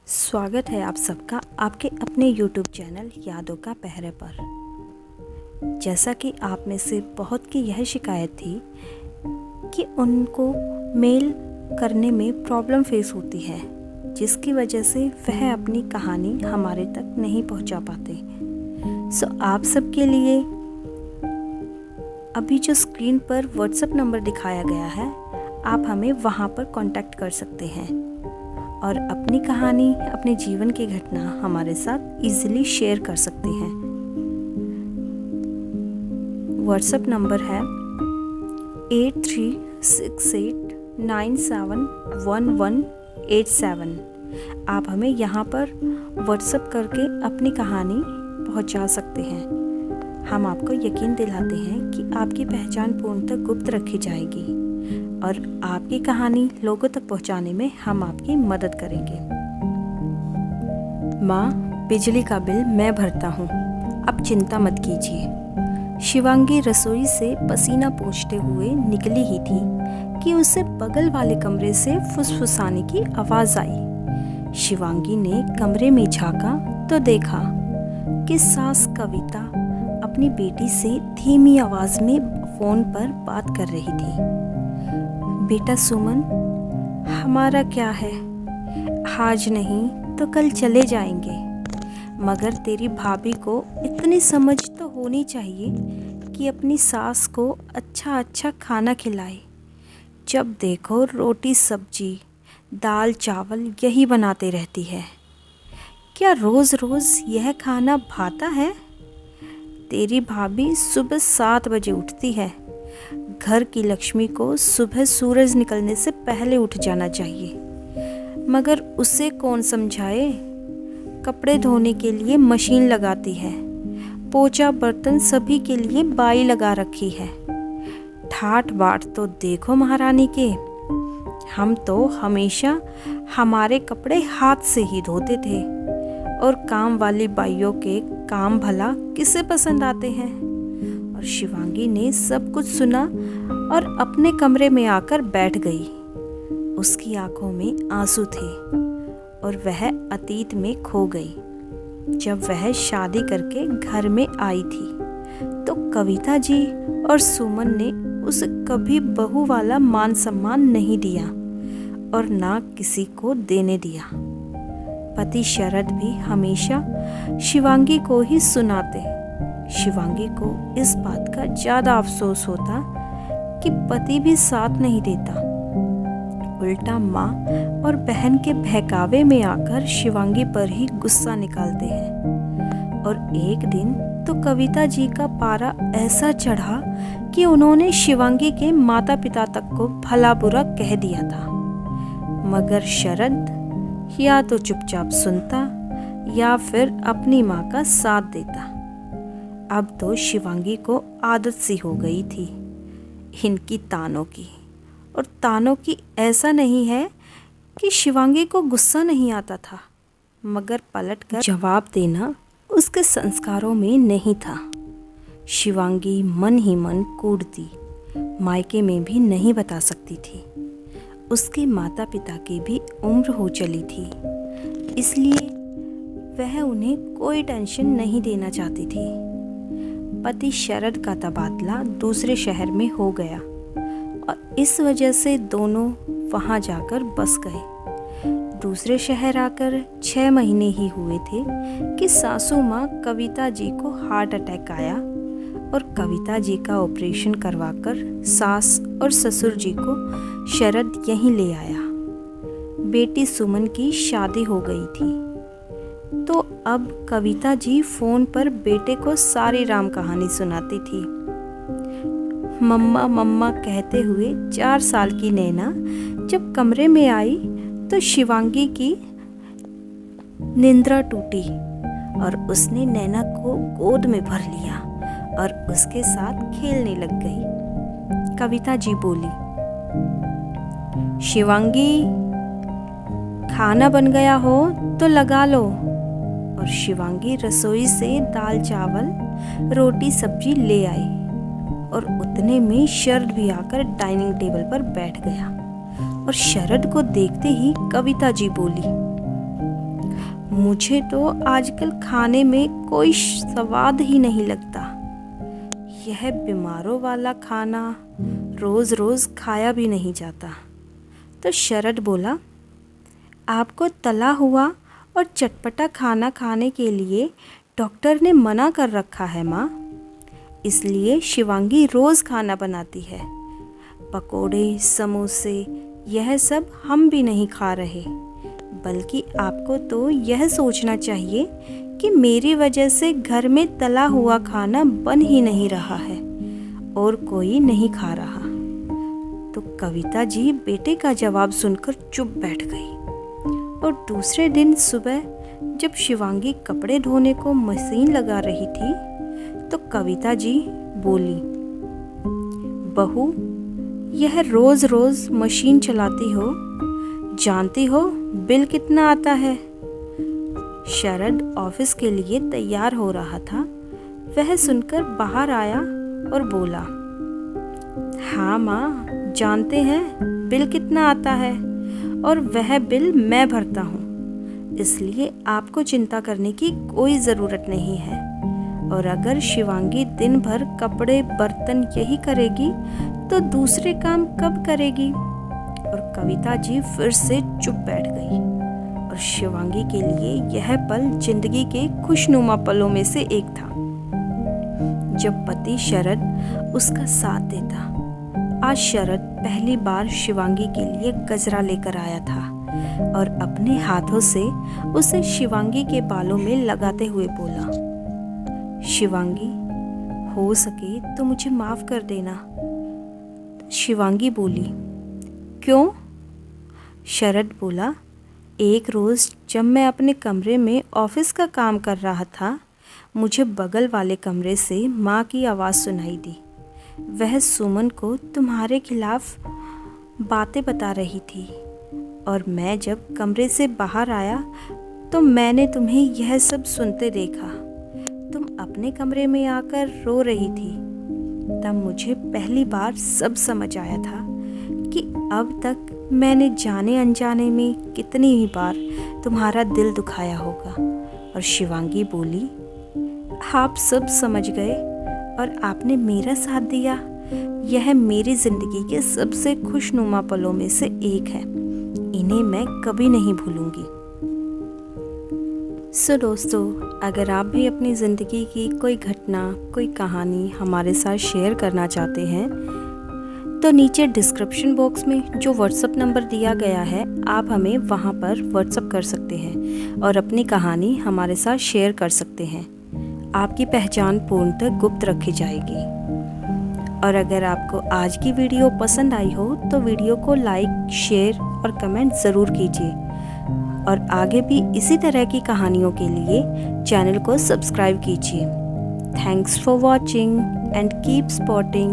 स्वागत है आप सबका आपके अपने YouTube चैनल यादों का पहरे पर। जैसा कि आप में से बहुत की यह शिकायत थी कि उनको मेल करने में प्रॉब्लम फेस होती है, जिसकी वजह से वह अपनी कहानी हमारे तक नहीं पहुंचा पाते। सो आप सबके लिए अभी जो स्क्रीन पर WhatsApp नंबर दिखाया गया है, आप हमें वहां पर कांटेक्ट कर सकते हैं और अपनी कहानी, अपने जीवन की घटना हमारे साथ इजीली शेयर कर सकते हैं। WhatsApp नंबर है 8368971187। आप हमें यहाँ पर WhatsApp करके अपनी कहानी पहुँचा सकते हैं। हम आपको यकीन दिलाते हैं कि आपकी पहचान पूर्णतः गुप्त रखी जाएगी और आपकी कहानी लोगों तक पहुंचाने में हम आपकी मदद करेंगे। माँ, बिजली का बिल मैं भरता हूँ, अब चिंता मत कीजिए। शिवांगी रसोई से पसीना पोंछते हुए निकली ही थी कि उसे बगल वाले कमरे से फुसफुसाने की आवाज़ आई। शिवांगी ने कमरे में झांका तो देखा कि सास कविता अपनी बेटी से धीमी आवाज़ में फ़ोन पर बात कर रही थी। बेटा सुमन, हमारा क्या है, आज नहीं तो कल चले जाएंगे, मगर तेरी भाभी को इतनी समझ तो होनी चाहिए कि अपनी सास को अच्छा अच्छा खाना खिलाए। जब देखो रोटी सब्जी दाल चावल यही बनाते रहती है। क्या रोज़ रोज़ यह खाना भाता है? तेरी भाभी सुबह 7 बजे उठती है। घर की लक्ष्मी को सुबह सूरज निकलने से पहले उठ जाना चाहिए, मगर उसे कौन समझाए। कपड़े धोने के लिए मशीन लगाती है, पोछा बर्तन सभी के लिए बाई लगा रखी है। ठाट बाट तो देखो महारानी के। हम तो हमेशा हमारे कपड़े हाथ से ही धोते थे और काम वाली बाइयों के काम भला किसे पसंद आते हैं। और शिवांगी ने सब कुछ सुना और अपने कमरे में आकर बैठ गई। उसकी आंखों में आंसू थे और वह अतीत में खो गई। जब वह शादी करके घर में आई थी तो कविता जी और सुमन ने उसे कभी बहू वाला मान सम्मान नहीं दिया और ना किसी को देने दिया। पति शरद भी हमेशा शिवांगी को ही सुनाते। शिवांगी को इस बात का ज़्यादा अफसोस होता कि पति भी साथ नहीं देता। उल्टा माँ और बहन के बहकावे में आकर शिवांगी पर ही गुस्सा निकालते हैं। और एक दिन तो कविता जी का पारा ऐसा चढ़ा कि उन्होंने शिवांगी के माता पिता तक को भला बुरा कह दिया था, मगर शरद या तो चुपचाप सुनता या फिर अपनी माँ का साथ देता। अब तो शिवांगी को आदत सी हो गई थी इनकी तानों की। और तानों की ऐसा नहीं है कि शिवांगी को गुस्सा नहीं आता था, मगर पलटकर जवाब देना उसके संस्कारों में नहीं था। शिवांगी मन ही मन कूटती, मायके में भी नहीं बता सकती थी। उसके माता पिता की भी उम्र हो चली थी, इसलिए वह उन्हें कोई टेंशन नहीं देना चाहती थी। पति शरद का तबादला दूसरे शहर में हो गया और इस वजह से दोनों वहां जाकर बस गए। दूसरे शहर आकर 6 महीने ही हुए थे कि सासू माँ कविता जी को हार्ट अटैक आया और कविता जी का ऑपरेशन करवाकर सास और ससुर जी को शरद यहीं ले आया। बेटी सुमन की शादी हो गई थी तो अब कविता जी फ़ोन पर बेटे को सारी राम कहानी सुनाती थी। मम्मा मम्मा कहते हुए 4 साल की नैना जब कमरे में आई तो शिवांगी की निंद्रा टूटी और उसने नैना को गोद में भर लिया और उसके साथ खेलने लग गई। कविता जी बोली, शिवांगी, खाना बन गया हो तो लगा लो। और शिवांगी रसोई से दाल चावल रोटी सब्जी ले आई और उतने में शरद भी आकर डाइनिंग टेबल पर बैठ गया। और शरद को देखते ही कविता जी बोली, मुझे तो आजकल खाने में कोई स्वाद ही नहीं लगता। यह बीमारों वाला खाना रोज़ रोज़ खाया भी नहीं जाता। तो शरद बोला, आपको तला हुआ और चटपटा खाना खाने के लिए डॉक्टर ने मना कर रखा है माँ, इसलिए शिवांगी रोज़ खाना बनाती है। पकोड़े, समोसे, यह सब हम भी नहीं खा रहे, बल्कि आपको तो यह सोचना चाहिए कि मेरी वजह से घर में तला हुआ खाना बन ही नहीं रहा है और कोई नहीं खा रहा। तो कविता जी बेटे का जवाब सुनकर चुप बैठ गई। और दूसरे दिन सुबह जब शिवांगी कपड़े धोने को मशीन लगा रही थी तो कविता जी बोली, बहू, यह रोज रोज मशीन चलाती हो, जानती हो बिल कितना आता है? शरद ऑफिस के लिए तैयार हो रहा था। वह सुनकर बाहर आया और बोला, हाँ माँ, जानते हैं बिल कितना आता है और वह बिल मैं भरता हूँ, इसलिए आपको चिंता करने की कोई ज़रूरत नहीं है। और अगर शिवांगी दिन भर कपड़े बर्तन यही करेगी तो दूसरे काम कब करेगी? और कविता जी फिर से चुप बैठ गई। और शिवांगी के लिए यह पल जिंदगी के खुशनुमा पलों में से एक था, जब पति शरद उसका साथ देता। आज शरद पहली बार शिवांगी के लिए गजरा लेकर आया था और अपने हाथों से उसे शिवांगी के बालों में लगाते हुए बोला, शिवांगी, हो सके तो मुझे माफ़ कर देना। शिवांगी बोली, क्यों? शरद बोला, एक रोज़ जब मैं अपने कमरे में ऑफिस का काम कर रहा था, मुझे बगल वाले कमरे से माँ की आवाज़ सुनाई दी। वह सुमन को तुम्हारे खिलाफ बातें बता रही थी और मैं जब कमरे से बाहर आया तो मैंने तुम्हें यह सब सुनते देखा। तुम अपने कमरे में आकर रो रही थी। तब मुझे पहली बार सब समझ आया था कि अब तक मैंने जाने अनजाने में कितनी ही बार तुम्हारा दिल दुखाया होगा। और शिवांगी बोली, आप सब समझ गए और आपने मेरा साथ दिया। यह मेरी ज़िंदगी के सबसे खुशनुमा पलों में से एक है, इन्हें मैं कभी नहीं भूलूंगी। सो दोस्तों, अगर आप भी अपनी ज़िंदगी की कोई घटना, कोई कहानी हमारे साथ शेयर करना चाहते हैं तो नीचे डिस्क्रिप्शन बॉक्स में जो व्हाट्सएप नंबर दिया गया है, आप हमें वहां पर व्हाट्सएप कर सकते हैं और अपनी कहानी हमारे साथ शेयर कर सकते हैं। आपकी पहचान पूर्णतः गुप्त रखी जाएगी। और अगर आपको आज की वीडियो पसंद आई हो तो वीडियो को लाइक, शेयर और कमेंट ज़रूर कीजिए। और आगे भी इसी तरह की कहानियों के लिए चैनल को सब्सक्राइब कीजिए। Thanks for watching and keep spotting.